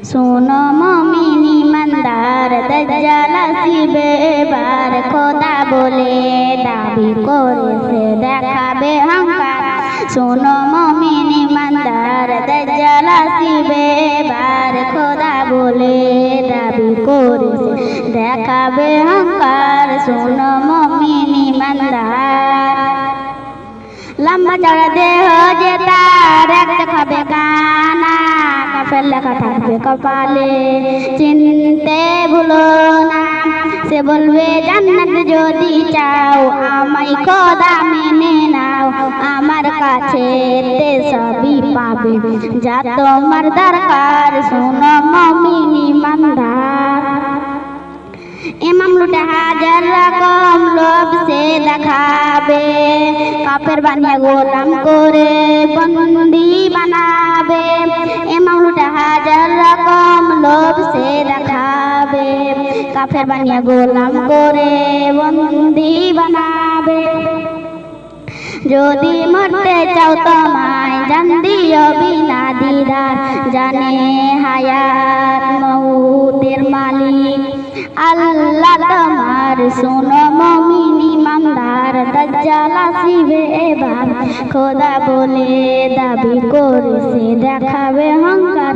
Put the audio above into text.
শোনো মুমিন ইমানদার, দাজ্জাল আসিবে এবার, খোদা বলে দাবি করেছে দেখাবে অহংকার। শোনো মুমিন ইমানদার, দাজ্জাল আসিবে এবার, খোদা বলে দাবি করেছে দেখাবে অহংকার। শোনো মুমিন ইমানদার, লম্বা চড়া দেহ যে তার, এক দেখাবে কানা, কাফের লেখা থাকবে কপালে, চিনতে ভুলো না। সে বলবে জান্নাত যদি চাও, আমায় খোদা মেনে নাও, আমার কাছে সবই পাবে যা তোমার দরকার। শোনো মুমিন ইমানদার, ইমাম লুটে হাজার রকম লোভ সে দেখাবে, কাফের বানিয়ে গোলাম করে বন্দি বানাবে। ইমাম লুটে হাজার রকম লোভ সে দেখাবে, কাফের বানিয়ে গোলাম করে বন্দি বানাবে। যদি মরতে চাও তোমায় জান দিও বিনা দ্বিধার, জানে হায়াত মউতের মালিক আল্লাহ তোমার। শোনো মুমিন ইমানদার, দাজ্জাল আসিবে এবার, খোদা বলে দাবি করেছে দেখাবে অহংকার।